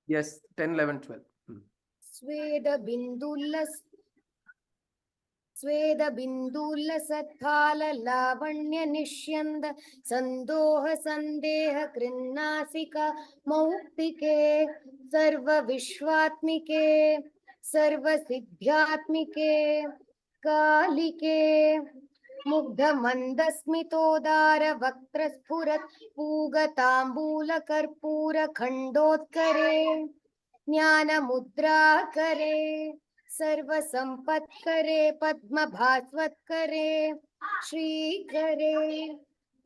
Yes, 10, 11, 12. स्वेदबिन्दुल्लसत्फाललावण्यनिष्यन्द सन्दोह सन्देह कृन्नासिका मौक्तिके सर्वविश्वात्मिके सर्वसिद्ध्यात्मिके कालिके मुग्धमन्दस्मितोदार वक्त्रस्फुरत् पूगताम्बूलकर्पूरखण्डोत्करे ज्ञानमुद्राकरे सर्वसम्पत्करे पद्मभास्वत्करे श्रीकरे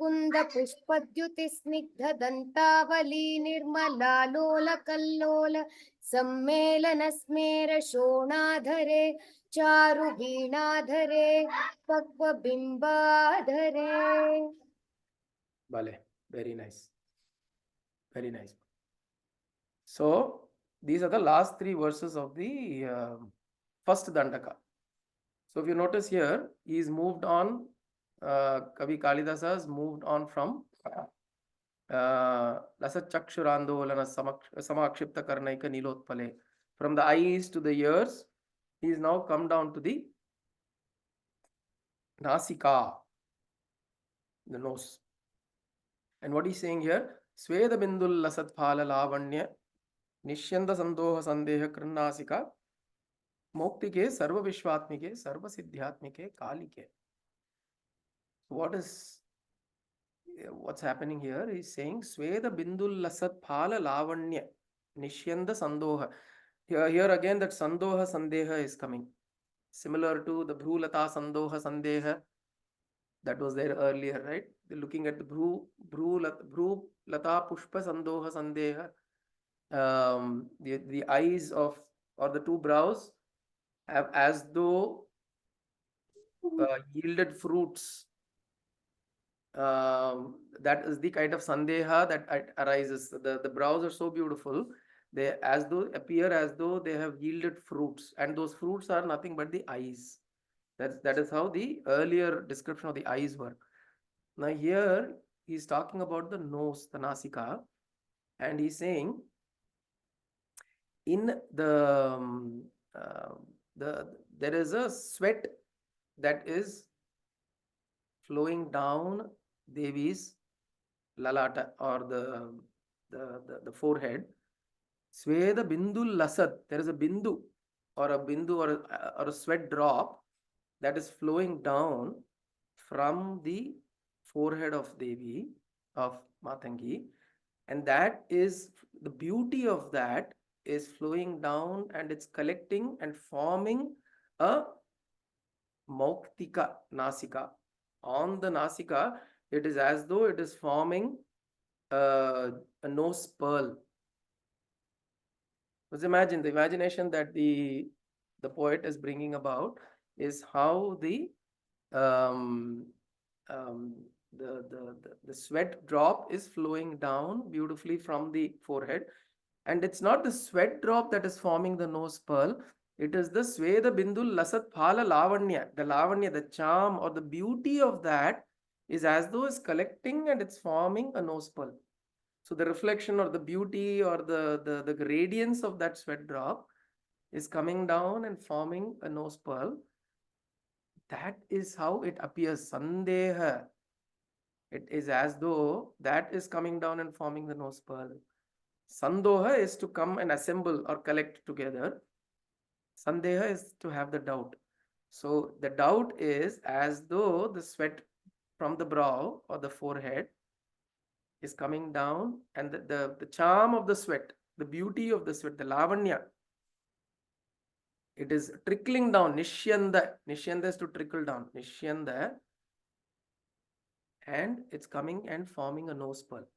कुन्दपुष्पद्युतिस्निग्धदन्तावली निर्मलालोलकल्लोल सम्मेलनस्मेर शोणाधरे चारुवीणाधरे पक्वबिम्बाधरे. Vale, very nice. Very nice. So, these are the last three verses of the first Dandaka. So, if you notice here, he is moved on, Kavi Kalidasa has moved on from Lasat Chakshurandolana Samakshipta Karnaika Nilotpale. From the eyes to the ears, he is now come down to the Nasika, the nose. And what he's saying here, Sweda Bindul Lasat Phala Lavanya Nishyanda Sandoha Sandeha Krannasika Moktike Sarva Vishwatmike Sarva Siddhyatmike Kalike. What's happening here? He's saying Sweda Bindul Lasat Phala Lavanya Nishyanda Sandoha. Here again that Sandoha Sandeha is coming. Similar to the Bhrulata Sandoha Sandeha that was there earlier, right? They're looking at the Bhru Lata Pushpa Sandoha Sandeha. The eyes of, or the two brows have as though yielded fruits. That is the kind of sandeha that arises. The brows are so beautiful. They appear as though they have yielded fruits, and those fruits are nothing but the eyes. That is how the earlier description of the eyes were. Now here he's talking about the nose, the nasika, and he's saying in there is a sweat that is flowing down Devi's lalata, or the forehead. Sweda bindul lasad. There is a bindu or a sweat drop that is flowing down from the forehead of Devi, of Matangi, and that is the beauty of that is flowing down, and it's collecting and forming a Mauktika Nasika. On the Nasika, it is as though it is forming a nose pearl. Let's imagine the imagination that the poet is bringing about is how the sweat drop is flowing down beautifully from the forehead, and it's not the sweat drop that is forming the nose pearl. It is the Sweda Bindul Lasat Phala Lavanya. The Lavanya, the charm or the beauty of that is as though it's collecting and it's forming a nose pearl. So the reflection or the beauty or the radiance of that sweat drop is coming down and forming a nose pearl. That is how it appears. Sandeha. It is as though that is coming down and forming the nose pearl. Sandoha is to come and assemble or collect together. Sandeha is to have the doubt. So the doubt is as though the sweat from the brow or the forehead is coming down, and the charm of the sweat, the beauty of the sweat, the lavanya, it is trickling down. Nishyanda. Nishyanda is to trickle down. Nishyanda. And it's coming and forming a nose pearl.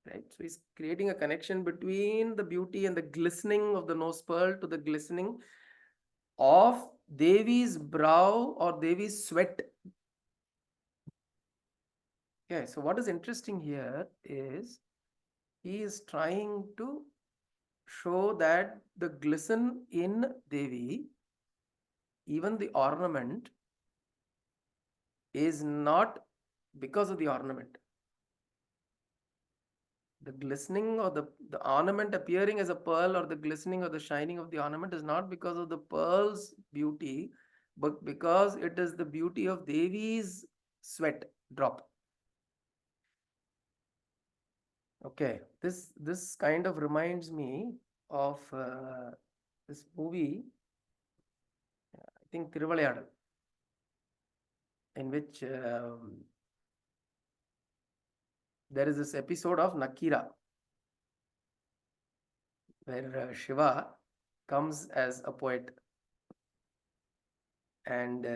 Right? So he's creating a connection between the beauty and the glistening of the nose pearl to the glistening of Devi's brow or Devi's sweat. Okay, so what is interesting here is he is trying to show that the glisten in Devi, even the ornament, is not because of the ornament. The glistening or the ornament appearing as a pearl, or the glistening or the shining of the ornament, is not because of the pearl's beauty, but because it is the beauty of Devi's sweat drop. Okay, this kind of reminds me of this movie, I think Thiruvalayadal, in which there is this episode of Nakira, where Shiva comes as a poet, and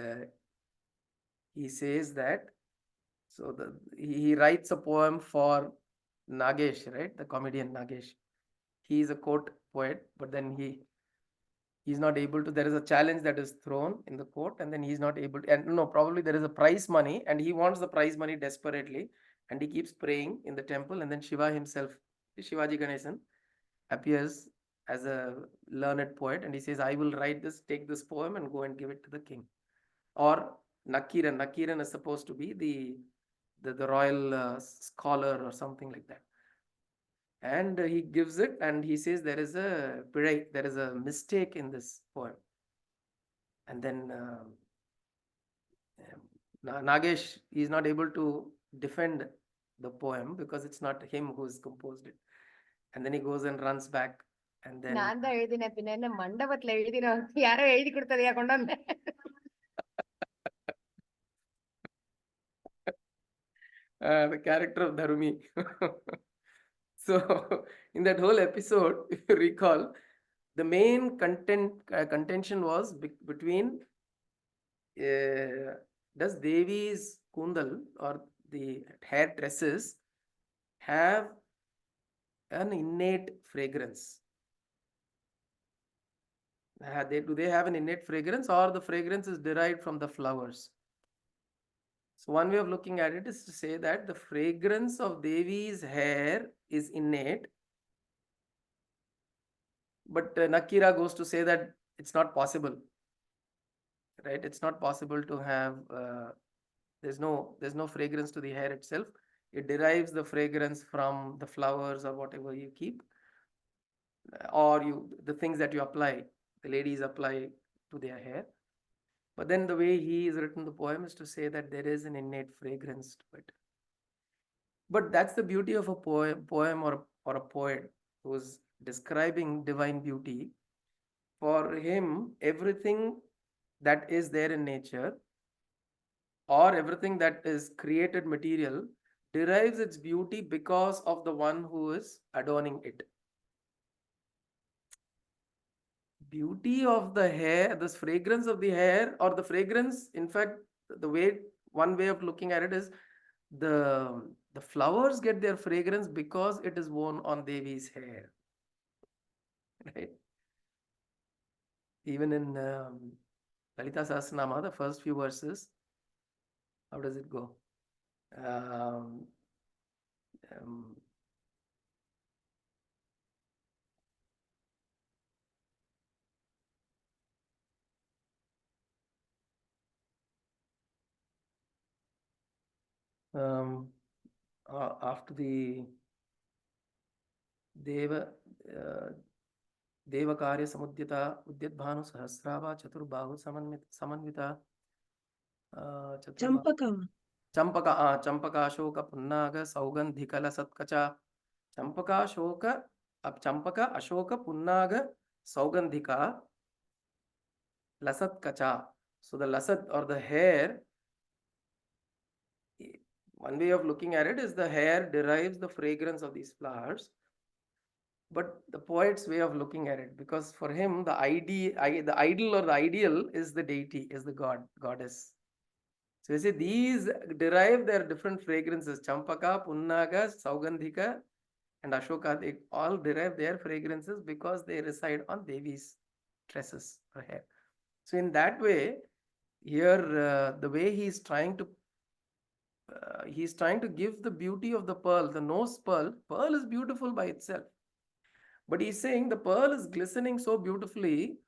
he says that, so he writes a poem for Nagesh, right? The comedian Nagesh. He is a court poet, but then he's not able to. There is a challenge that is thrown in the court, and then he's not able to. And no, probably there is a prize money, and he wants the prize money desperately, and he keeps praying in the temple, and then Shiva himself, Shivaji Ganesan, appears as a learned poet, and he says, "I will write this, take this poem, and go and give it to the king." Or Nakiran. Nakiran is supposed to be the royal scholar or something like that. And he gives it, and he says there is a there is a mistake in this poem. And then Nagesh is not able to defend the poem because it's not him who's composed it. And then he goes and runs back, and then நான் தான் எழுதினேன், பின்ன என்ன மண்டபத்துல எழுதினோம், யாரோ எழுதி கொடுத்ததையா கொண்டு வந்தேன். the character of Dharumi. So in that whole episode, if you recall, the main contention was between does Devi's kundal or the hair tresses have an innate fragrance? Do they have an innate fragrance, or the fragrance is derived from the flowers? So one way of looking at it is to say that the fragrance of Devi's hair is innate, but Nakira goes to say that it's not possible, right? It's not possible to have there's no fragrance to the hair itself. It derives the fragrance from the flowers or whatever you keep, or the things that you apply, the ladies apply to their hair. But then the way he has written the poem is to say that there is an innate fragrance to it. But that's the beauty of a poem or a poet who's describing divine beauty. For him, everything that is there in nature, or everything that is created material, derives its beauty because of the one who is adorning it. Beauty of the hair, this fragrance of the hair, or the fragrance, in fact, one way of looking at it is the flowers get their fragrance because it is worn on Devi's hair, right? Even in Lalita Sahasranama, the first few verses, how does it go? Um, um, after the Deva Devakarya Samudyata Udyadbhanu Sahasrava Chaturbahu Samanvita Champaka. Champaka Ashoka Punnaga Saugandhikala Satkacha Champaka Ashoka Punnaga Saugandhika Lasat Kacha. So the lasat, or the hair, one way of looking at it is the hair derives the fragrance of these flowers. But the poet's way of looking at it, because for him the idol or the ideal is the deity, is the goddess. So you see, these derive their different fragrances. Champaka, Punnaga, Saugandhika, and Ashoka, they all derive their fragrances because they reside on Devi's tresses or hair. So in that way, here the way he's trying to give the beauty of the pearl, the nose pearl. Pearl is beautiful by itself, but he's saying the pearl is glistening so beautifully,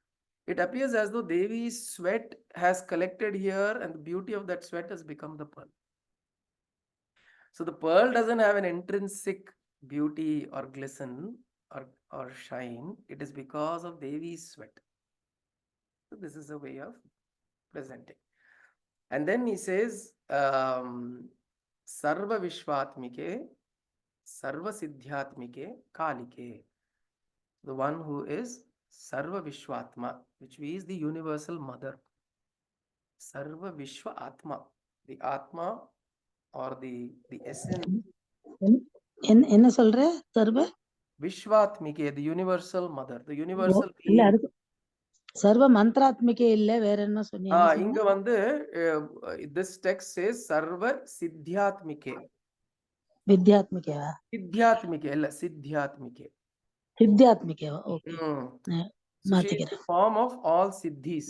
it appears as though Devi's sweat has collected here, and the beauty of that sweat has become the pearl. So the pearl doesn't have an intrinsic beauty or glisten or shine, it is because of Devi's sweat. So this is a way of presenting. And then he says, Sarva Vishwatmike, Sarva Siddhyatmike, Kalike. The one who is Sarva Vishwatma, which means the universal mother. Sarva Vishwa Atma, the Atma or the essence. என்ன சொல்ற சர்வ Vishwatmike, the universal mother, the O, universal இல்ல being. அதுக்கு சர்வ மந்திராத்மிகே இல்ல வேற என்ன சொன்னீங்க என்ன இங்க சொன்ன வந்து this text says Sarva Siddhyatmike. வித்யாத்மிகேவா Siddhyatmike, இல்ல Siddhyatmike. சித்தியாத்மிகேவா okay So she is the மாத்திக்கிறேன் form of all siddhis.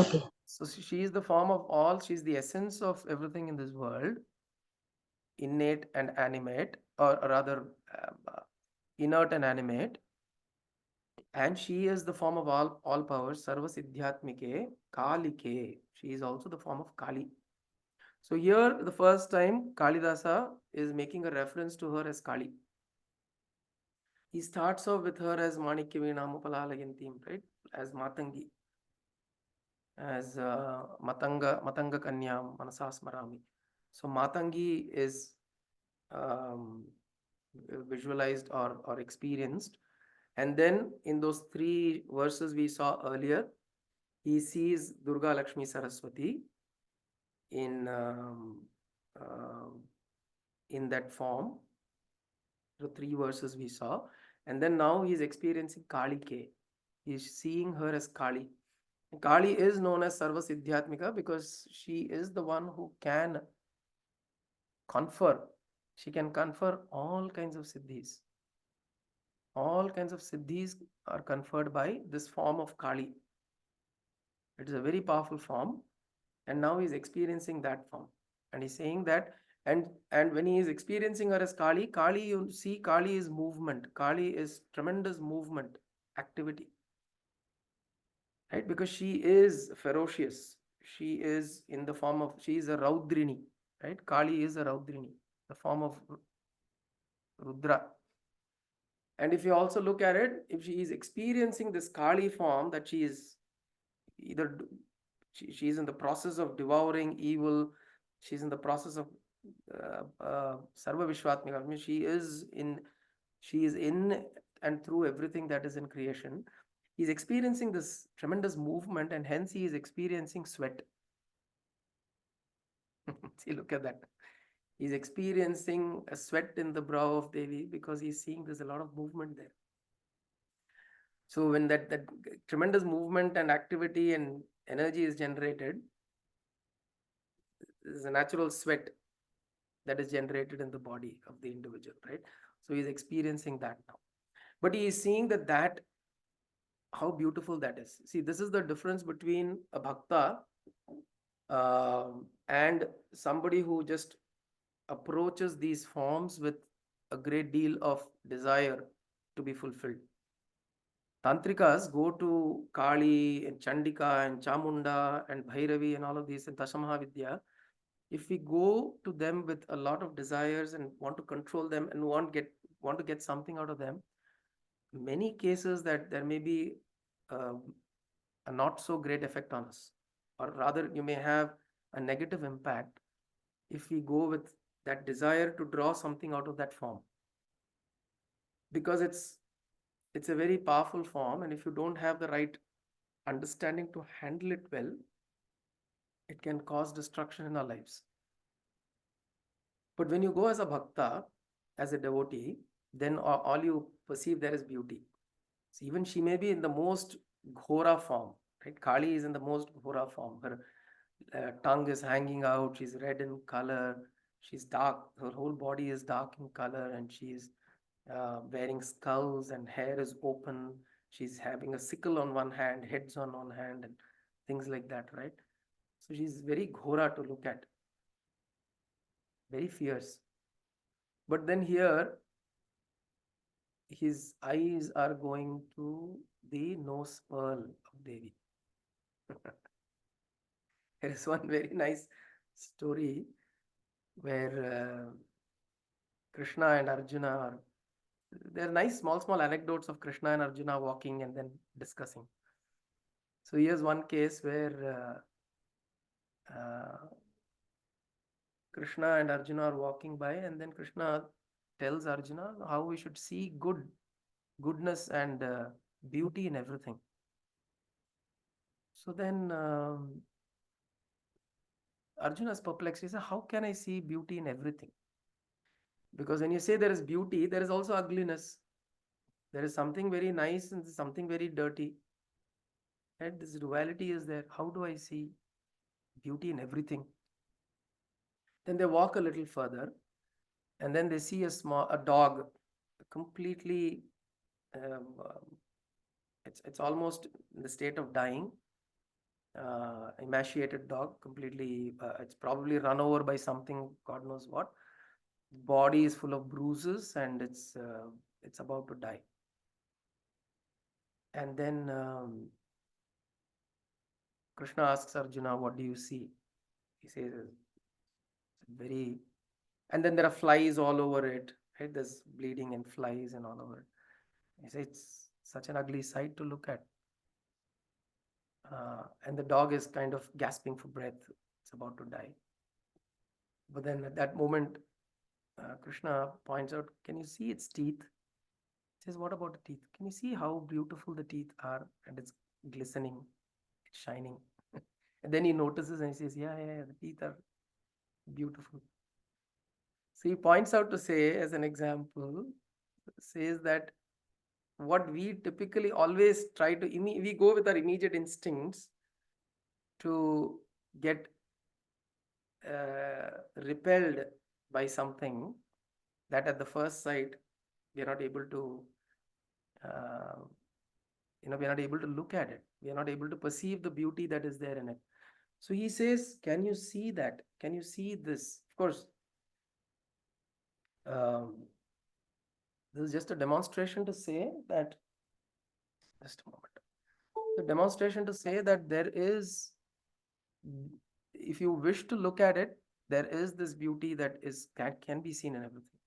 Okay So she is the form of all, she's the essence of everything in this world, innate and animate, or rather inert and animate. And she is the form of all powers, Sarva Siddhyatmike, Kalike. She is also the form of Kali. So here, the first time, Kalidasa is making a reference to her as Kali. He starts off with her as Manikyaveena Mupalalayantim, right? As Matangi, as Matanga Kanyam Manasasmarami. So Matangi is visualized or experienced. And then in those 3 verses we saw earlier, he sees Durga Lakshmi Saraswati in in that form. The 3 verses we saw, and then now he is experiencing Kali Ke. He is seeing her as Kali. Kali is known as Sarva Siddhyatmika because she is the one who can confer. She can confer all kinds of siddhis. All kinds of siddhis are conferred by this form of Kali. It is a very powerful form, and now he is experiencing that form. And he's saying that, and when he is experiencing her as Kali, Kali, you see, Kali is movement. Kali is tremendous movement, activity. Right? Because she is ferocious. She is in the form of, she is a Raudrini. Right? Kali is a Raudrini, the form of Rudra. And if you also look at it, if she is experiencing this Kali form, that she is either she is in the process of devouring evil, she's in the process of Sarva Vishwatmika. I mean, she is in and through everything that is in creation. He's experiencing this tremendous movement, and hence he is experiencing sweat. See, look at that. He's experiencing a sweat in the brow of Devi because he's seeing there's a lot of movement there. So when that tremendous movement and activity and energy is generated, there's a natural sweat that is generated in the body of the individual, right? So he's experiencing that now. But he is seeing that how beautiful that is. See, this is the difference between a bhakta and somebody who just approaches these forms with a great deal of desire to be fulfilled. Tantrikas go to Kali and Chandika and Chamunda and Bhairavi and all of these and Dashamahavidya. If we go to them with a lot of desires and want to control them and want to get something out of them, many cases that there may be a not so great effect on us, or rather you may have a negative impact if we go with that desire to draw something out of that form, because it's a very powerful form, and if you don't have the right understanding to handle it well, it can cause destruction in our lives. But when you go as a bhakta, as a devotee, then all you perceive there is beauty. So even she may be in the most ghora form, right? Kali is in the most ghora form. Her tongue is hanging out, she's red in color, she's dark, her whole body is dark in color, and she's wearing skulls and hair is open. She's having a sickle on one hand, heads on one hand, and things like that, right? So she's very ghora to look at, very fierce. But then here, his eyes are going to the nose pearl of Devi. There is one very nice story where Krishna and Arjuna are, there are nice small anecdotes of Krishna and Arjuna walking and then discussing. So here's one case where Krishna and Arjuna are walking by, and then Krishna tells Arjuna how we should see goodness and beauty in everything. So then Arjuna is perplexed. He says, how can I see beauty in everything? Because when you say there is beauty, there is also ugliness. There is something very nice and something very dirty. And this duality is there. How do I see beauty in everything? Then they walk a little further, and then they see a dog, completely, it's almost in the state of dying. Emaciated dog, completely, it's probably run over by something, God knows what. Body is full of bruises, and it's about to die. And then Krishna asks Arjuna, what do you see? He says, very, and then there are flies all over it, right? There's bleeding and flies and all over it. He says, it's such an ugly sight to look at. And the dog is kind of gasping for breath. It's about to die. But then at that moment, Krishna points out, can you see its teeth? He says, what about the teeth? Can you see how beautiful the teeth are? And it's glistening, it's shining. And then he notices and he says, yeah, the teeth are beautiful. So he points out to say, as an example, says that what we typically always try to, we go with our immediate instincts to get repelled by something that at the first sight we are not able to, we are not able to look at it. We are not able to perceive the beauty that is there in it. So he says, can you see that? Can you see this? Of course, this is just a demonstration to say that, just a moment. The demonstration to say that there is, if you wish to look at it, there is this beauty that can be seen in everything.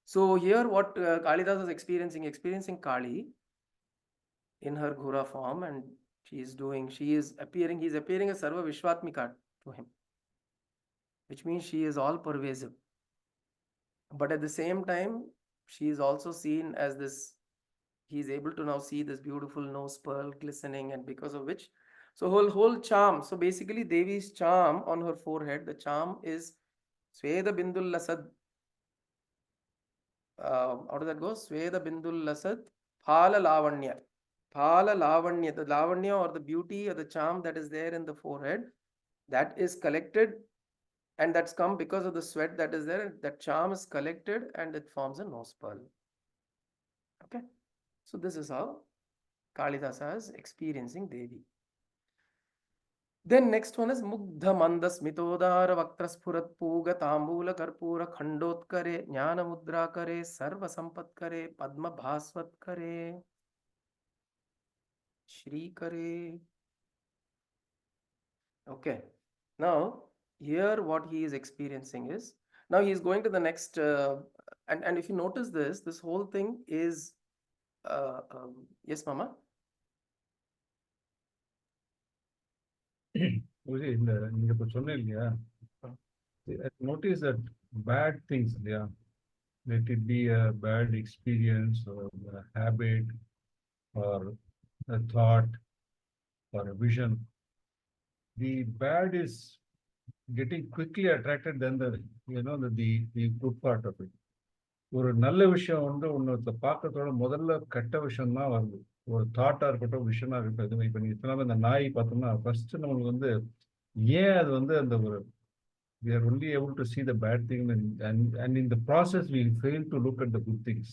So here what Kalidas is experiencing Kali in her Ghura form, and he's appearing as Sarva Vishwatmika to him, which means she is all pervasive. But at the same time, she is also seen as this, he is able to now see this beautiful nose pearl glistening, and because of which, so whole charm. So basically Devi's charm on her forehead, the charm is Sweda Bindul Lasad. How does that go? Sweda Bindul Lasad Phala Lavanya. Phala Lavanya, the Lavanya or the beauty or the charm that is there in the forehead, that is collected, and that's come because of the sweat that is there. That charm is collected and it forms a nose pearl. Okay, so this is how Kalidasa is experiencing Devi. Then next one is Mugdha Mandas Mitodara Vaktraspurat Puga Tambula Karpura Khandotkare Jnana Mudra Kare Sarva Sampat Kare Padma Bhasvat Kare Shri Kare. Okay, now here what he is experiencing is, now he is going to the next, and if you notice this whole thing is, yes, Mama? நீங்க இப்ப சொன்ன இல்லையா, notice that bad things, yeah, let it be a bad experience or a habit or a thought or a vision, the bad is getting quickly attracted than the good part of it. ஒரு நல்ல விஷயம் வந்து ஒன்னு பார்க்கறதோட முதல்ல கெட்ட விஷயம் தான் வருது. ஒரு தாட்டா இருக்கட்டும், விஷனா இருக்கட்டும், எதுவுமே. இப்ப நீங்க சொன்ன இந்த நாய் பார்த்தோம்னா ஃபர்ஸ்ட் நம்மளுக்கு வந்து ஏன் அது வந்து அந்த ஒரு we are only able to see the bad thing, and in the process we fail to look at the good things.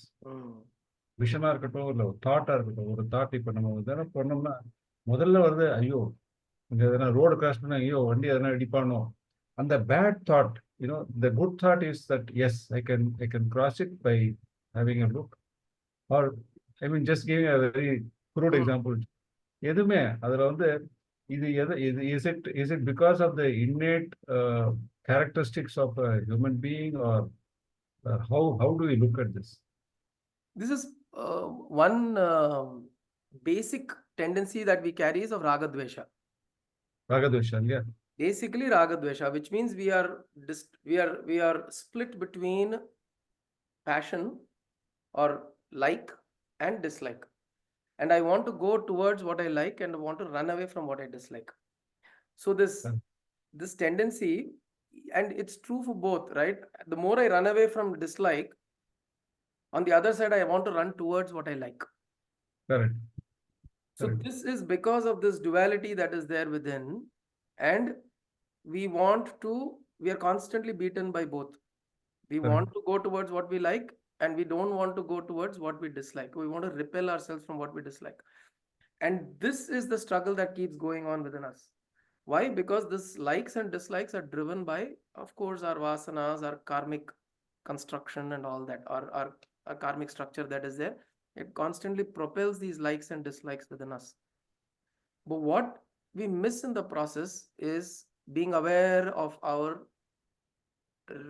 விஷனா இருக்கட்டும், இல்ல ஒரு தாட்டா இருக்கட்டும். ஒரு தாட் இப்ப நம்ம எதனா பண்ணோம்னா முதல்ல வந்து ஐயோ இங்க எதனா ரோடு கிராஸ் பண்ணா ஐயோ வண்டி எதனா இடிப்பானோ, and the bad thought, the good thought is that yes, I can cross it by having a look, or I mean just giving a very crude example. எதுமே அதுல வந்து is it because of the innate characteristics of a human being, or How do we look at this? This is one basic tendency that we carry is of Raga Dvesha. Ragadvesha, yeah. Basically Raga Dvesha, which means we are split between passion or like and dislike. And I want to go towards what I like and want to run away from what I dislike. So this tendency, and it's true for both, right? The more I run away from dislike, on the other side, I want to run towards what I like. Correct. So Correct. this is because of this duality that is there within, and we are constantly beaten by both. We Correct. want to go towards what we like, and we don't want to go towards what we dislike. We want to repel ourselves from what we dislike. And this is the struggle that keeps going on within us. Why? Because this likes and dislikes are driven by, of course, our vasanas, our karmic construction and all that, our karmic structure that is there. It constantly propels these likes and dislikes within us. But what we miss in the process is being aware of our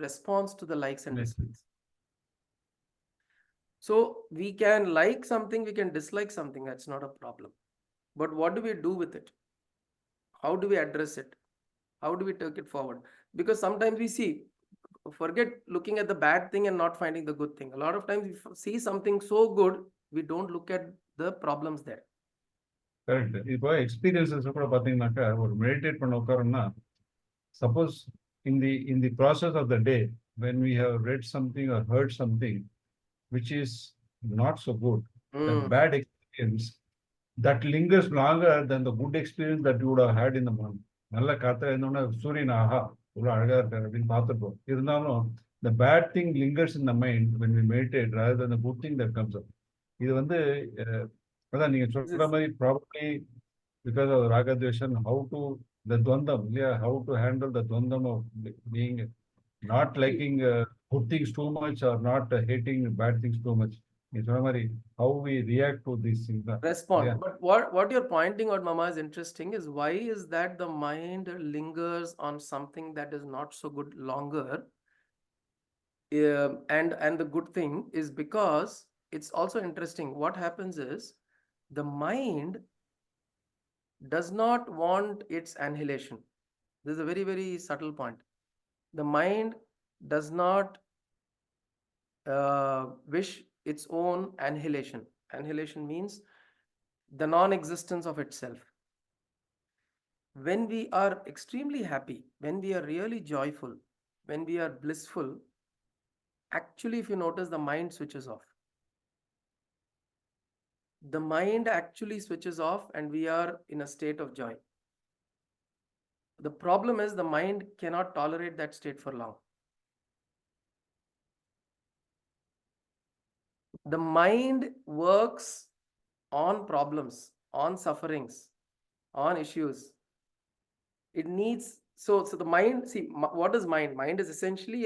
response to the likes and Yes. dislikes. So we can like something, we can dislike something, that's not a problem. But what do we do with it? How do we address it? How do we take it forward? Because sometimes we forget looking at the bad thing and not finding the good thing. A lot of times we see something so good, we don't look at the problems there. Correct. இப்போ experiences கூட பார்த்தீங்கன்னாக்கா ஒரு meditate பண்ண உட்காரோம்னா suppose in the process of the day when we have read something or heard something which is not so good, the bad experience that lingers longer than the good experience that you would have had in the morning. நல்ல காத்தா இருந்தோம்னா சூரியன் ஆஹா இவ்வளோ அழகா இருக்காரு அப்படின்னு பார்த்துருப்போம். இருந்தாலும் the bad thing lingers in the mind when we meditate rather than the good thing that comes up. இது வந்து அதான் நீங்க சொல்ற மாதிரி probably because of ragadveshan, how to the dvandam, yeah, how to handle the dvandam of being not liking good things too much or not hating bad things too much. It's how we react to these things. Respond. Yeah. But what you're pointing out, Mama, is interesting. Is why is that the mind lingers on something that is not so good longer? And the good thing is because it's also interesting. What happens is the mind does not want its annihilation. This is a very, very subtle point. The mind does not wish its own annihilation. Annihilation means the non-existence of itself. When we are extremely happy, when we are really joyful, when we are blissful, actually, if you notice, the mind switches off. The mind actually switches off and we are in a state of joy. The problem is the mind cannot tolerate that state for long. The mind works on problems, on sufferings, on issues. It needs, so the mind, see, what is mind? Mind is essentially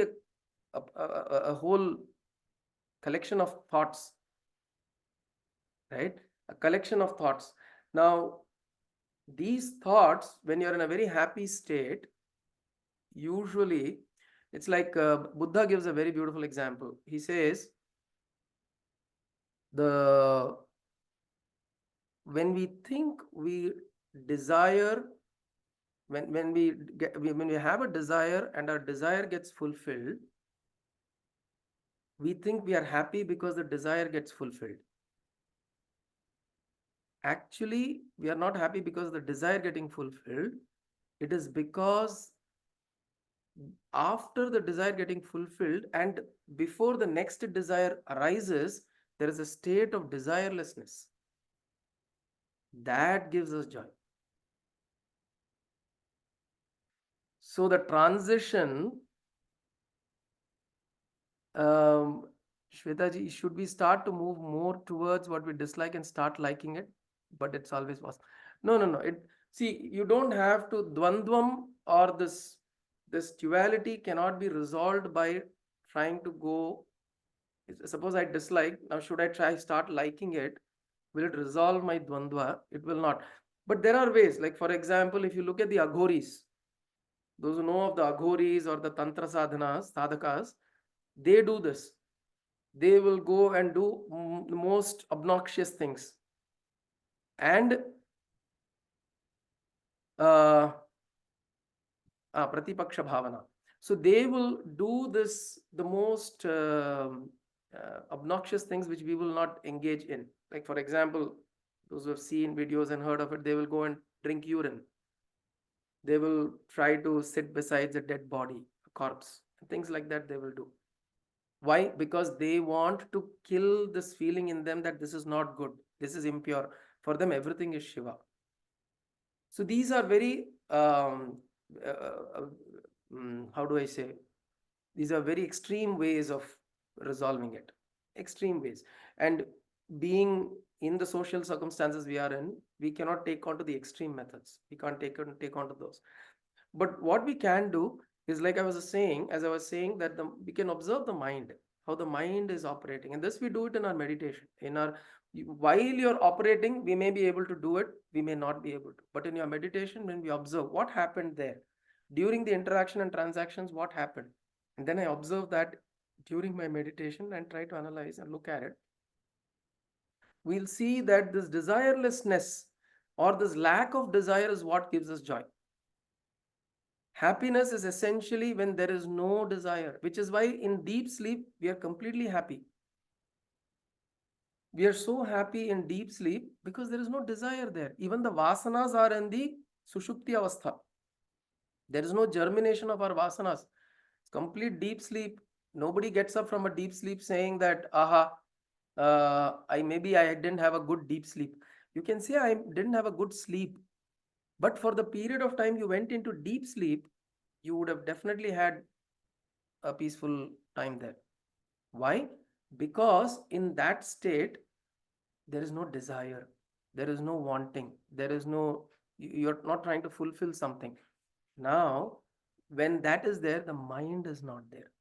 a whole collection of thoughts, right? A collection of thoughts. Now, these thoughts, when you're in a very happy state, usually it's like Buddha gives a very beautiful example. He says, when we think we desire, when we have a desire and our desire gets fulfilled, we think we are happy because the desire gets fulfilled. Actually, we are not happy because the desire getting fulfilled. It is because after the desire getting fulfilled and before the next desire arises, there is a state of desirelessness. That gives us joy. So the transition, Shwetaji, should we start to move more towards what we dislike and start liking it? But it's always possible. No. See, you don't have to dvandvam, or this duality cannot be resolved by trying to go. Suppose I dislike, now should I start liking it? Will it resolve my dvandva? It will not. But there are ways, like for example, if you look at the aghoris, those who know of the aghoris or the tantra sadhakas, They do this. They will go and do the most obnoxious things. And Pratipaksha Bhavana. So they will do this, the most obnoxious things which we will not engage in. Like, for example, those who have seen videos and heard of it, they will go and drink urine. They will try to sit beside a dead body, a corpse, things like that they will do. Why? Because they want to kill this feeling in them that this is not good, this is impure. For them, everything is Shiva. So these are very, how do I say? These are very extreme ways of resolving it. Extreme ways. And being in the social circumstances we are in, we cannot take on to the extreme methods. We can't take on to those. But what we can do is, like I was saying, that we can observe the mind, how the mind is operating. And this we do it in our meditation. While you're operating, we may be able to do it, we may not be able to. But in your meditation, when we observe what happened there, during the interaction and transactions, what happened? And then I observe that during my meditation and try to analyze and look at it. We'll see that this desirelessness or this lack of desire is what gives us joy. Happiness is essentially when there is no desire, which is why in deep sleep, we are completely happy. We are so happy in deep sleep because there is no desire there. Even the vasanas are in the sushupti avastha. There is no germination of our vasanas. It's complete deep sleep. Nobody gets up from a deep sleep saying that, I didn't have a good deep sleep. You can say I didn't have a good sleep, but for the period of time you went into deep sleep, you would have definitely had a peaceful time there. Why? Because in that state, there is no desire, there is no wanting, you're not trying to fulfill something. Now, when that is there, the mind is not there.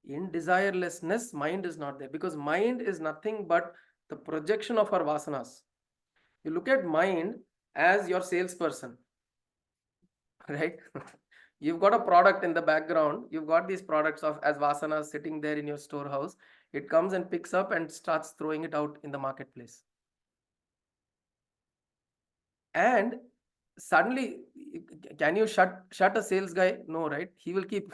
In desirelessness, mind is not there, because mind is nothing but the projection of our vasanas. You look at mind as your salesperson, right? You've got a product in the background. You've got these products of as vasanas sitting there in your storehouse. It comes and picks up and starts throwing it out in the marketplace. And suddenly, can you shut a sales guy? No, right? He will keep.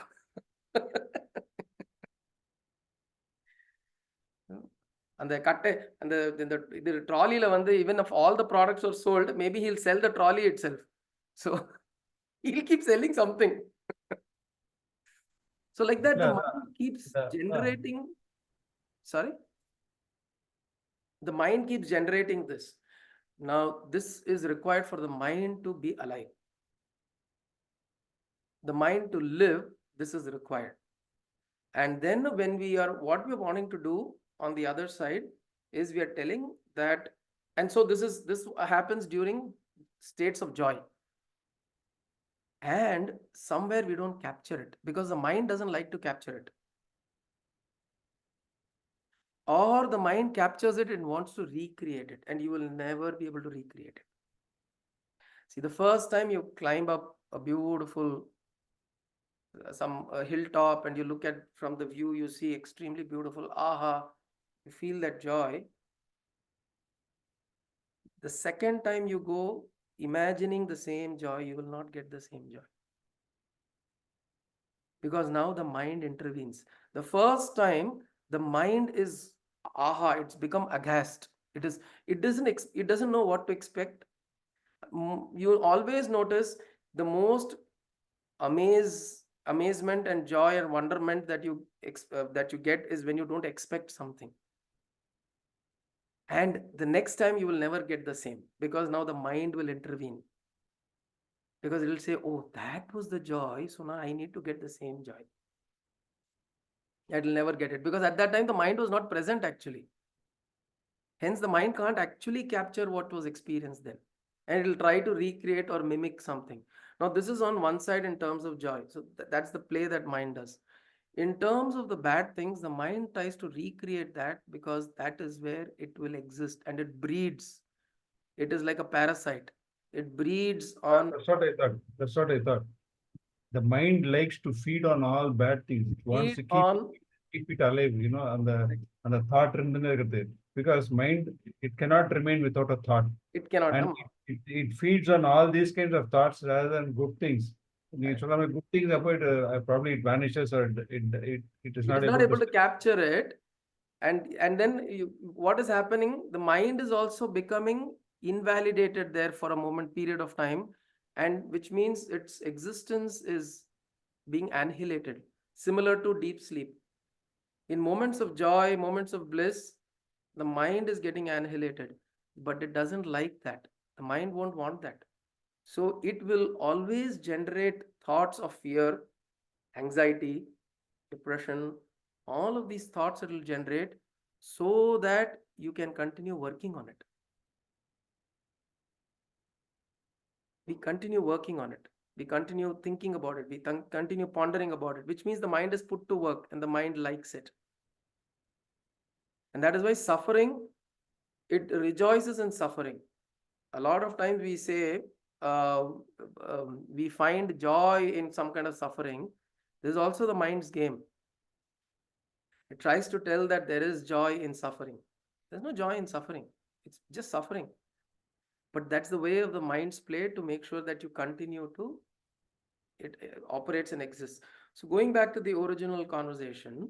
And the trolley, even if all the products are sold, maybe he'll sell the trolley itself. So he'll keep selling something. So like that, the mind keeps generating. Sorry? The mind keeps generating this. Now, this is required for the mind to be alive. The mind to live, this is required. And then what we're wanting to do on the other side is we are telling that, and so this happens during states of joy. And somewhere we don't capture it because the mind doesn't like to capture it. Or the mind captures it and wants to recreate it, and you will never be able to recreate it. See, the first time you climb up a beautiful hilltop and you look at from the view, you see extremely beautiful, you feel that joy. The second time you go imagining the same joy, you will not get the same joy, because now the mind intervenes. The first time the mind is it's become aghast. It doesn't know what to expect. You'll always notice the most amazement and joy and wonderment that you get is when you don't expect something. And the next time you will never get the same, because now the mind will intervene, because it will say, oh, that was the joy, so now I need to get the same joy. It will never get it, because at that time the mind was not present actually. Hence the mind can't actually capture what was experienced then, and it will try to recreate or mimic something. Now this is on one side in terms of joy. So that's the play that mind does. In terms of the bad things, the mind tries to recreate that, because that is where it will exist and it breeds. It is like a parasite. It breeds on. That's what I thought. the mind likes to feed on all bad things. It wants Feed to on, keep it alive, on the thought because mind, it cannot remain without a thought. it cannot And come. it feeds on all these kinds of thoughts rather than good things. Right. So good things about probably it vanishes or it is It not is not able able to capture it. And then what is happening? The mind is also becoming invalidated there for a period of time, and which means its existence is being annihilated, similar to deep sleep. In moments of joy, moments of bliss, the mind is getting annihilated, but it doesn't like that. The mind won't want that. So it will always generate thoughts of fear, anxiety, depression, all of these thoughts it will generate, so that you can continue working on it. We continue working on it. We continue thinking about it. We continue pondering about it, which means the mind is put to work and the mind likes it. And that is why suffering, it rejoices in suffering. A lot of times we say uh, we find joy in some kind of suffering. This is also the mind's game. It tries to tell that there is joy in suffering. There's no joy in suffering. It's just suffering. But that's the way of the mind's play to make sure that you continue to, it operates and exists. So going back to the original conversation,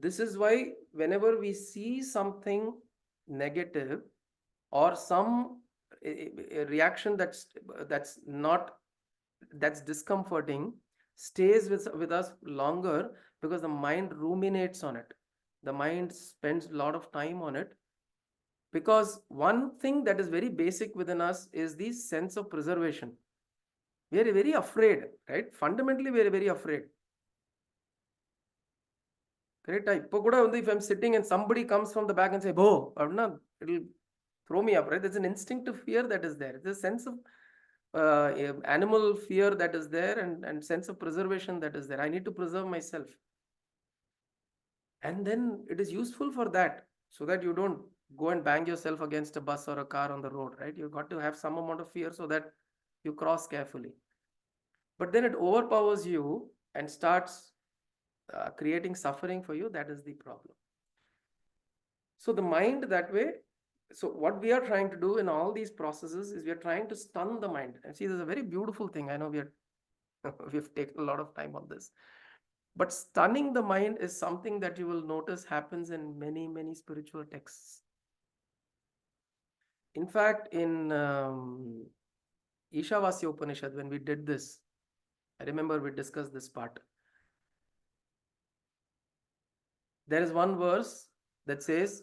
this is why whenever we see something negative or some a reaction that's not, that's discomforting, stays with us longer, because the mind ruminates on it. The mind spends a lot of time on it, because one thing that is very basic within us is the sense of preservation. We are very afraid, right? Fundamentally we are very afraid. Correct? If I'm sitting and somebody comes from the back and say, "Bo," it'll throw me up, right? There's an instinctive fear that is there. There's a sense of animal fear that is there, and sense of preservation that is there. I need to preserve myself. And then it is useful for that, so that you don't go and bang yourself against a bus or a car on the road, right? You've got to have some amount of fear so that you cross carefully. But then it overpowers you and starts creating suffering for you. That is the problem. So the mind that way, so what we are trying to do in all these processes is we are trying to stun the mind. And see, there's a very beautiful thing. I know we've taken a lot of time on this, but stunning the mind is something that you will notice happens in many, many spiritual texts. In fact, in Ishavasya Upanishad, when we did this, I remember we discussed this part. There is one verse that says,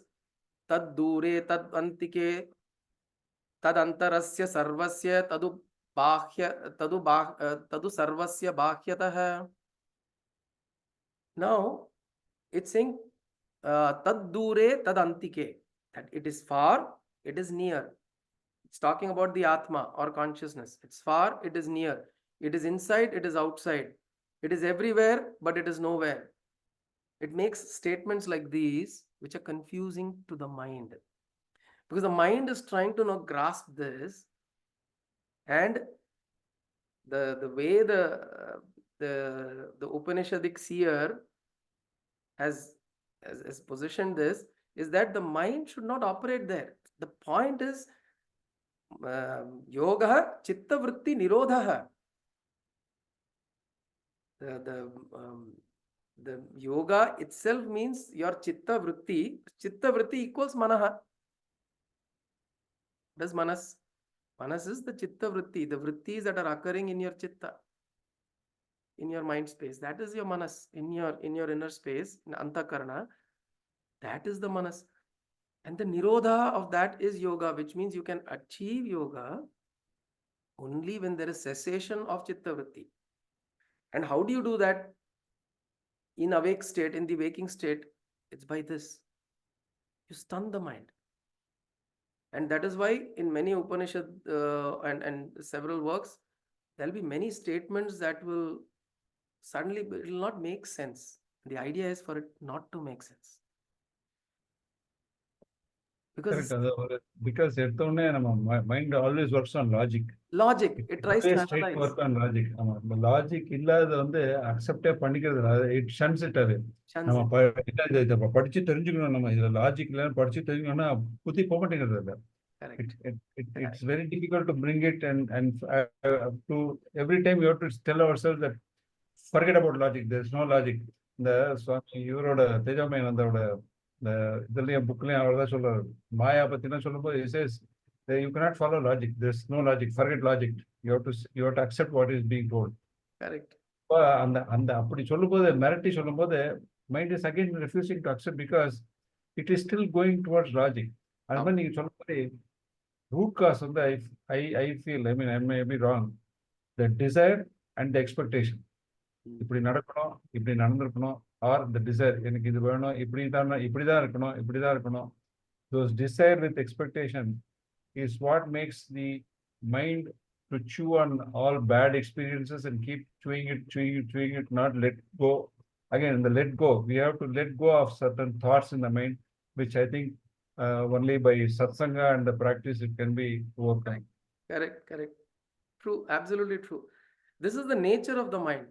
"Tad dure tad antike tad antarasya sarvasya tadu sarvasya bhahyatah." Now it's saying tad dure tad antike, that it is far, it is near. It's talking about the Atma or consciousness. It's far, it is near. It is inside, it is outside. It is everywhere, but it is nowhere. It makes statements like these which are confusing to the mind, because the mind is trying to now grasp this, and the way the Upanishadic seer has positioned this is that the mind should not operate there. The point is yoga chitta vritti nirodha. The yoga itself means your chitta vritti. Chitta vritti equals manaha. What is manas? Manas is the chitta vritti, the vrittis that are occurring in your chitta, in your mind space. That is your manas, in your inner space, in antakarana. That is the manas. And the nirodha of that is yoga, which means you can achieve yoga only when there is cessation of chitta vritti. And how do you do that? In awake state, in the waking state, it's by this. You stun the mind. And that is why in many Upanishad and several works, there'll be many statements that will suddenly, it will not make sense. The idea is for it not to make sense. because Correct. Because mind always works on logic. logic, it tries to Always try to analyze. work on logic. Logic இல்லாத அக்செப்டே பண்ணிக்கிறது இல்ல. It shuns it away. Shuns நம்ம it. இதை படிச்சு தெரிஞ்சுக்கணும். நம்ம இதுல logic இல்ல படிச்சு தெரிஞ்சுக்கணும்னா புத்தி போக மாட்டேங்கிறது இல்ல. Correct. It's very difficult to bring it and to every time you have to tell ourselves that forget about logic. There's no logic. இந்த இவரோட தேஜாமயனந்தோட இந்த இதுலயும் புக்லயும் அவர் தான் சொல்றாரு. மாயா பத்தினா சொல்லும்போது he says you cannot follow logic. There's no logic. Forget logic. You have to accept what is being told. Correct. அந்த அப்படி சொல்லும்போது மிரட்டி சொல்லும்போது mind is again refusing to accept because it is still going towards logic. அது மாதிரி நீங்க சொல்ல மாதிரி root cause I feel I may be wrong. The desire and the expectation. இப்படி நடக்கணும், இப்படி நடந்திருக்கணும், ஆர் த டிசைர் எனக்கு இது வேணும், இப்படிதான் இருக்கணும். Those desire with expectation is what makes the mind to chew on all bad experiences and keep chewing it, not let go. Again, in the let go, we have to let go of certain thoughts in the mind, which I think only by satsanga and the practice it can be overcome. Correct. True, absolutely true. This is the nature of the mind.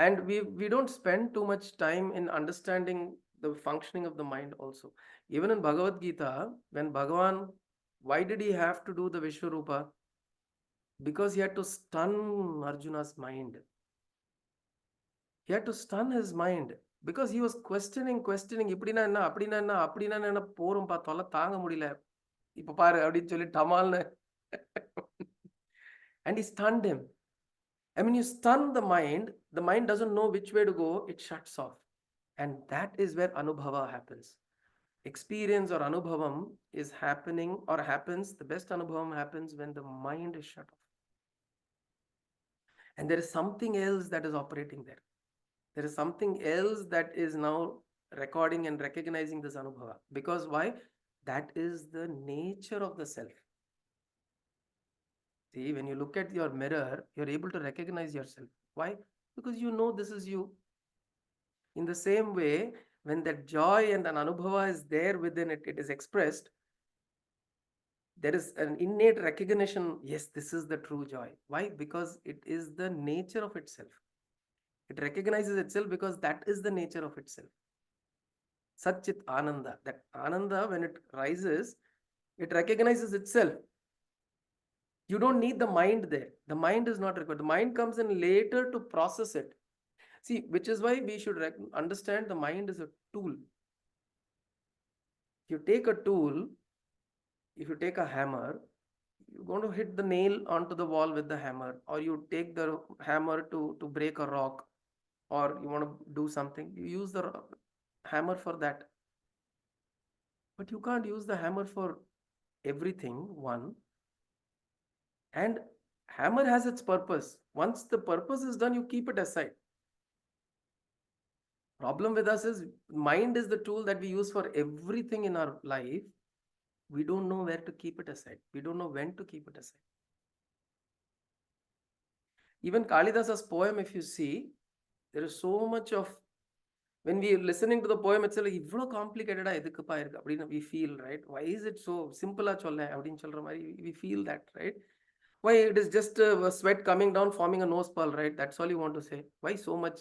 And we don't spend too much time in understanding the functioning of the mind also. Even in Bhagavad Gita, when Bhagavan, why did he have to do the Vishwarupa? Because he had to stun Arjuna's mind. He had to stun his mind because he was questioning இப்படினா என்ன அப்படினா என்ன போரும் பார்த்தோம்ல தாங்க முடியல இப்ப பாரு அப்படின்னு சொல்லி டமால்னு and he stunned him. I mean, you stun the mind doesn't know which way to go, it shuts off. And that is where anubhava happens. Experience or anubhavam is happening or happens, the best anubhavam happens when the mind is shut off. And there is something else that is operating there. There is something else that is now recording and recognizing this anubhava. Because why? That is the nature of the self. See, when you look at your mirror, you're able to recognize yourself. Why? Because you know this is you. In the same way, when that joy and an anubhava is there within it, it is expressed, there is an innate recognition, yes, this is the true joy. Why? Because it is the nature of itself. It recognizes itself because that is the nature of itself. Satchit Ananda. That Ananda, when it rises, it recognizes itself. You don't need the mind there. The mind is not required. The mind comes in later to process it. See, which is why we should understand the mind is a tool. You take a tool, if you take a hammer, you're going to hit the nail onto the wall with the hammer, or you take the hammer to break a rock, or you want to do something, you use the hammer for that. But you can't use the hammer for everything, one. And hammer has its purpose. Once the purpose is done, you keep it aside. Problem with us is mind is the tool that we use for everything in our life. We don't know where to keep it aside. We don't know when to keep it aside. Even Kalidasa's poem, if you see, there is so much of, when we are listening to the poem itself, ivlo complicated edukappa irukku appadina we feel, right? Why is it so simple ah solla appdin solra mari we feel that, right? Why it is just a sweat coming down forming a nose pearl, right? That's all you want to say. Why so much?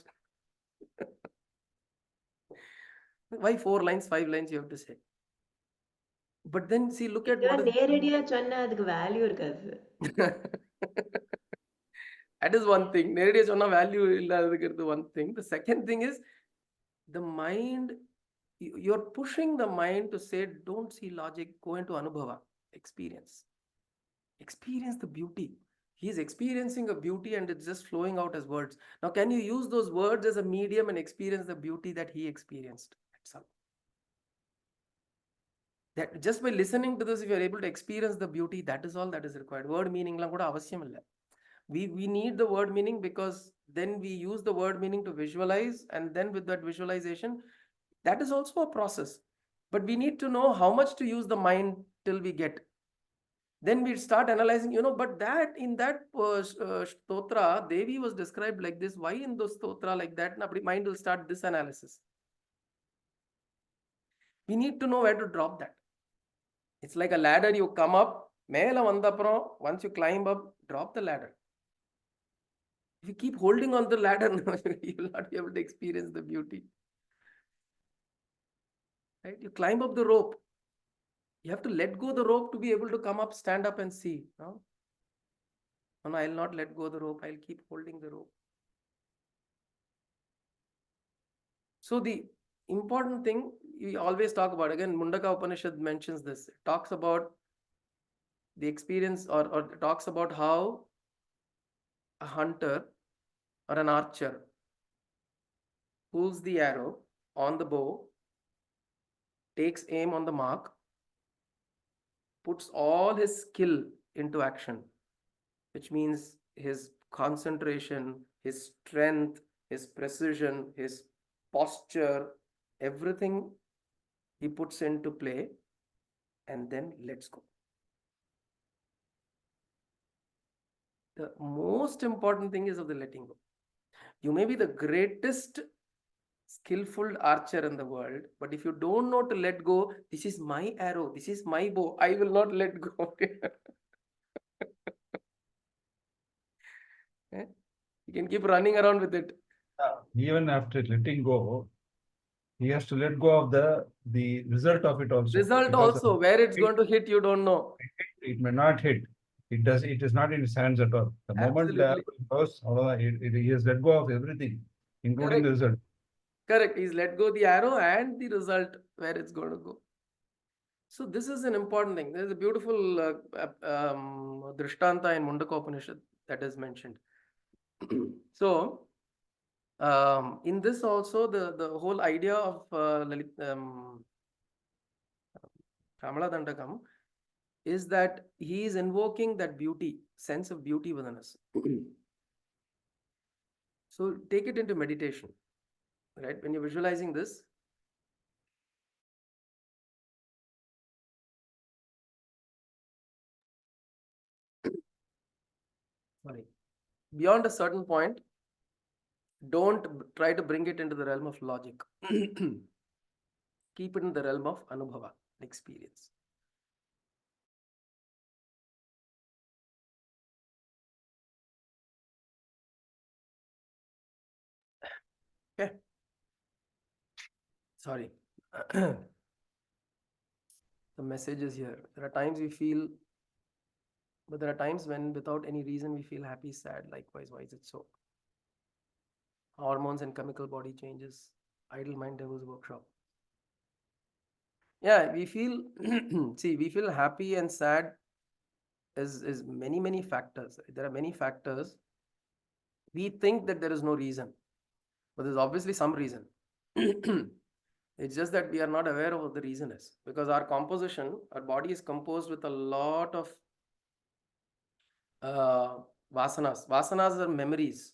Why 4 lines, 5 lines you have to say? But then see, look at what is நேரடியா சொன்னா அதுக்கு value இருக்காது. that is one thing. நேரடியா சொன்னா value இல்லாததுங்கிறது one thing. The second thing is the mind, you're pushing the mind to say, don't see logic, go into anubhava, experience the beauty. He is experiencing a beauty and it's just flowing out as words. Now, can you use those words as a medium and experience the beauty that he experienced? That's all. That just by listening to this, if you're able to experience the beauty, that is all that is required. Word meaning lang kuda avashyam illa. We need the word meaning because then we use the word meaning to visualize, and then with that visualization, that is also a process. But we need to know how much to use the mind till we get. Then we start analyzing, but that in that stotra, Devi was described like this. Why in the stotra like that? Mind will start this analysis. We need to know where to drop that. It's like a ladder, you come up, மேல வந்தப்புறம், once you climb up, drop the ladder. If you keep holding on the ladder, you will not be able to experience the beauty. Right? You climb up the rope. You have to let go the rope to be able to come up, stand up and see. No, no, I'll not let go the rope. I'll keep holding the rope. So the important thing we always talk about, again, Mundaka Upanishad mentions this. It talks about the experience or talks about how a hunter or an archer pulls the arrow on the bow, takes aim on the mark, puts all his skill into action, which means his concentration, his strength, his precision, his posture, everything he puts into play, and then lets go. The most important thing is of the letting go. You may be the greatest skillful archer in the world, but if you don't know to let go, this is my arrow, this is my bow, I will not let go. You can keep running around with it. Even after letting go, he has to let go of the result of it also. Result because also, where it's going to hit, you don't know. it may not hit. It is not in his hands at all. The moment the Absolutely. arrow goes, he has let go of everything, including Correct. the result. Correct. He's let go the arrow and the result where it's going to go. So this is an important thing. There's a beautiful Drishtanta in Mundaka Upanishad that is mentioned. So in this also, the whole idea of Shyamala Dandakam is that he is invoking that beauty, sense of beauty within us. So take it into meditation, right? When you're visualizing this, sorry, beyond a certain point, don't try to bring it into the realm of logic. Keep it in the realm of anubhava, experience. Okay. Sorry. The message is here. There are times we feel, but there are times when without any reason we feel happy, sad. Likewise, why is it so? Hormones and chemical body changes. Idle mind devil's workshop. Yeah, we feel see, we feel happy and sad is many factors. There are many factors. We think that there is no reason, but there's obviously some reason. It's just that we are not aware of what the reason is, because our composition, our body is composed with a lot of vasanas. Vasanas are memories.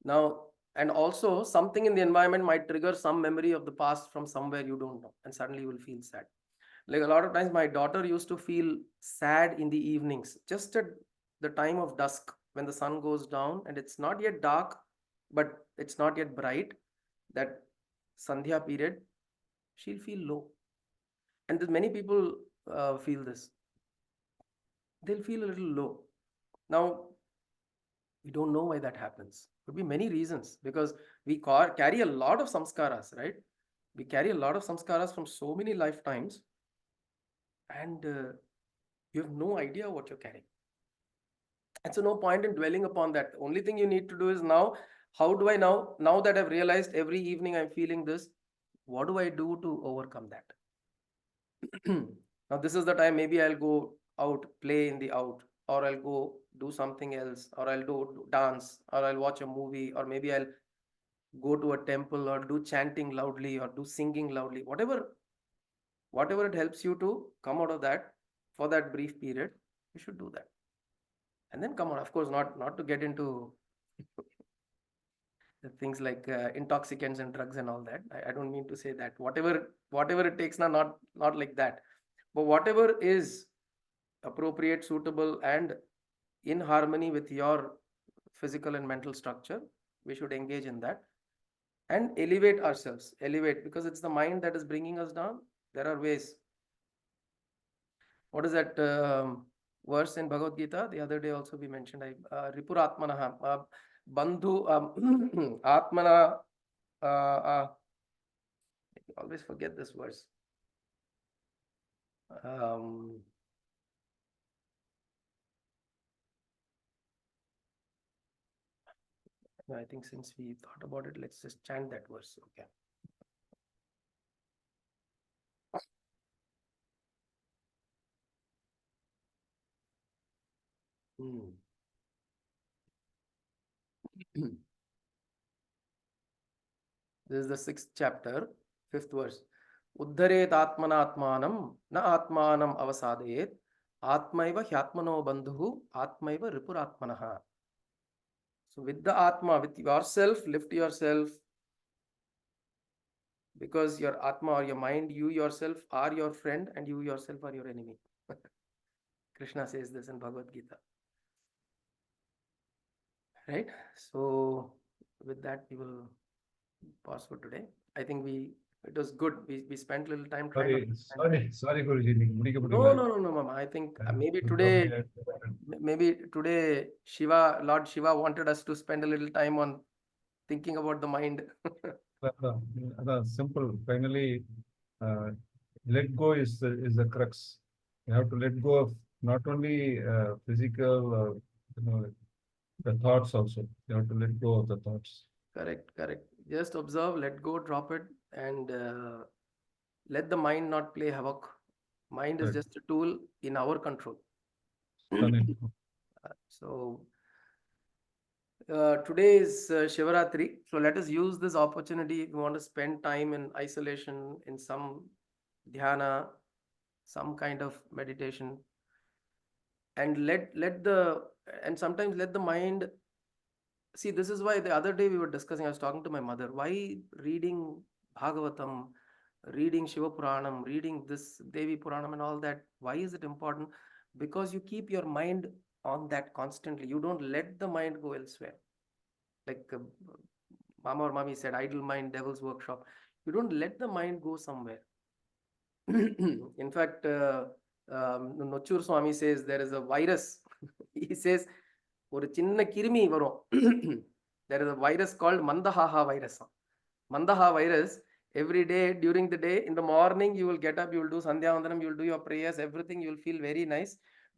Now, and also something in the environment might trigger some memory of the past from somewhere you don't know, and suddenly you will feel sad. Like a lot of times my daughter used to feel sad in the evenings, just at the time of dusk when the sun goes down and it's not yet dark, but it's not yet bright. That Sandhya period, she'll feel low. And there's many people feel this. They'll feel a little low. Now, we don't know why that happens. Could be many reasons, because we carry a lot of samskaras, right? We carry a lot of samskaras from so many lifetimes, and you have no idea what you're carrying. And so no point in dwelling upon that. The only thing you need to do is now, how do I now that I've realized every evening I'm feeling this, what do I do to overcome that? Now this is the time, maybe I'll go out, play in the out, or I'll go do something else, or I'll do dance, or I'll watch a movie, or maybe I'll go to a temple, or do chanting loudly, or do singing loudly, whatever it helps you to come out of that for that brief period, you should do that. And then come out, of course, not to get into the things like intoxicants and drugs and all that. I don't mean to say that. Whatever it takes, not like that. But whatever is appropriate, suitable, and in harmony with your physical and mental structure, we should engage in that and elevate ourselves. Elevate, because it's the mind that is bringing us down. There are ways. What is that verse in Bhagavad Gita? The other day also we mentioned, Ripuratmanaha, Bandhu, Atmana, I always forget this verse. I think since we thought about it, let's just chant that verse. Okay. This is the 6th chapter, 5th verse. Uddharet atmanatmanam na atmanam avasadayet atmaiva hyatmano bandhu atmaiva ripuratmanaha. So with the atma, with yourself, lift yourself, because your atma or your mind, you yourself are your friend and you yourself are your enemy. Krishna says this in Bhagavad Gita. Right? So with that we will pause for today. I think it was good. We spent a little time trying Sorry, Guruji. நீங்க முடிக்க No, முடியல. no, no, no, Mama. I think maybe You today, probably Lord Shiva wanted us to spend a little time on thinking about the mind. aதான் simple. Finally, let go is the crux. You have to let go of not only physical, the thoughts also. You have to let go of the thoughts. Correct. Just observe, let go, drop it, and let the mind not play havoc. Mind is Correct. just a tool in our control. Stunning. So today is Shivaratri. So let us use this opportunity. If we want to spend time in isolation, in some dhyana, some kind of meditation, and sometimes let the mind see. This is why the other day we were discussing, I was talking to my mother, why reading Bhagavatam, reading Shiva Puranam, reading this Devi Puranam and all that, why is it important? Because you keep your mind on that constantly. You don't let the mind go elsewhere. Like Mama or Mami said, idle mind, devil's workshop. You don't let the mind go somewhere. In fact, Nochur Swami says there is a virus. He says, ஒரு சின்ன கிருமி வரும். There is a virus called Mandahaha virus. Mandaha virus, every day during the day, in the morning you will get up, you will do Sandhya Vandanam, you will do your prayers, everything, you will feel very nice.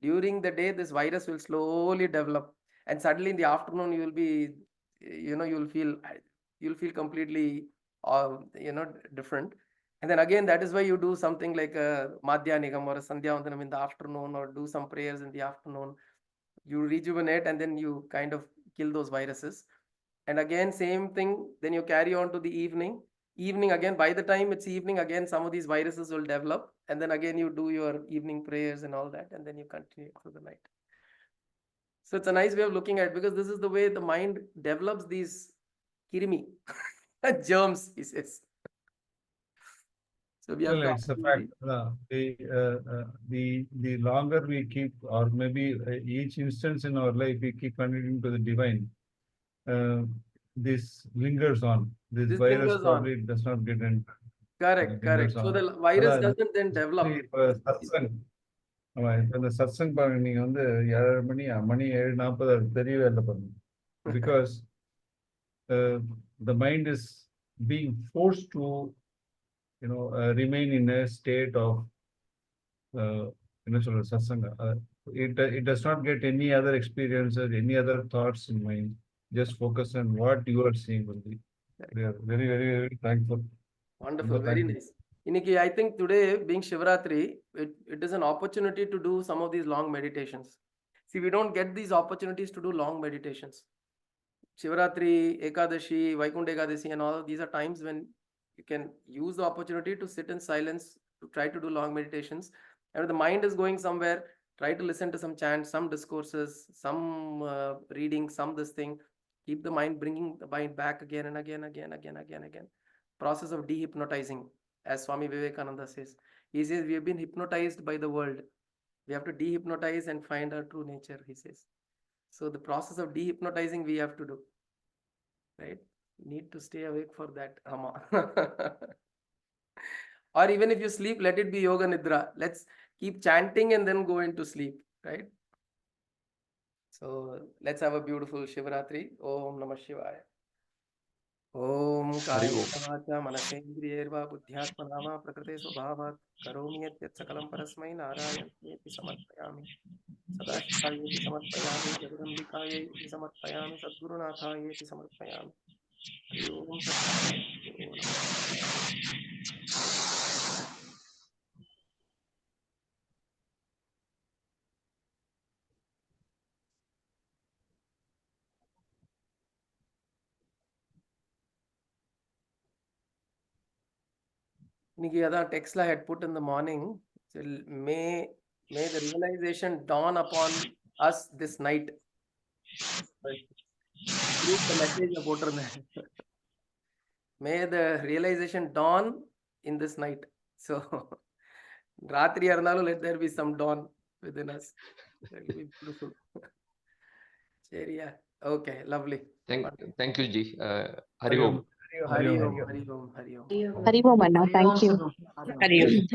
During the day, this virus will slowly develop, and suddenly in the afternoon you will be, you will feel completely, different. And then again, that is why you do something like a Madhyanigam or a Sandhya Vandanam in the afternoon, or do some prayers in the afternoon. You rejuvenate and then you kind of kill those viruses. And again, same thing, then you carry on to the evening again. By the time it's evening again, some of these viruses will develop, and then again you do your evening prayers and all that, and then you continue through the night. So it's a nice way of looking at it, because this is the way the mind develops these kirimi germs, he says. So we have to It's a fact. The longer we keep, or maybe each instance in our life, we keep connecting to the divine, this lingers on. This virus lingers on. probably does not get in. Correct. So the virus doesn't then develop. இந்த சத்சங் பாருங்க, நீங்க வந்து 7:40 தெரியவே இல்லை பாருங்க. Because the mind is being forced to remain in a state of satsanga. It does not get any other experiences, any other thoughts in mind. Just focus on what you are seeing only. We are very, very, very thankful. Wonderful, very nice. Iniki, I think today being Shivaratri, it is an opportunity to do some of these long meditations. See, we don't get these opportunities to do long meditations. Shivaratri, Ekadashi, Vaikunth Ekadashi and all, these are times when you can use the opportunity to sit in silence, to try to do long meditations. And if the mind is going somewhere, try to listen to some chants, some discourses, some reading, some this thing. Keep the mind, bringing the mind back again and again. Process of dehypnotizing, as Swami Vivekananda says. He says we have been hypnotized by the world. We have to dehypnotize and find our true nature, he says. So the process of dehypnotizing we have to do. Right? Need to stay awake for that. Or even if you sleep, let it be yoga nidra. Let's keep chanting and then go into sleep, right? So let's have a beautiful Shivaratri. Om Namah Shivaya. Om Hari Kayena Om. Vacha Manasendriyerva Buddhyatmana va Prakrite Swabhavat Karomi Yatyat Sakalam Parasmai Narayanyeti Samarpayami Sadashivayeti Samarpayami Jagdambikayeti Samarpayami Sadgurunathayeti Samarpayami. Hari Om Tat Sat. Om Namah இன்னைக்கு அதான் டெக்ஸ்ட்ல I had put in the morning, may the realization dawn upon us this night. குரூப்ல மெசேஜ்ல போட்டிருந்தேன். May the realization dawn in this night. So ராத்திரியா இருந்தாலும் let there be some dawn within us. That will be beautiful. சரியா? Okay, lovely. Thank you, Ji. Hari Om. Hari Om, Hari Om, Hari Om. Hari Om, Anna. Thank you. Hari Om.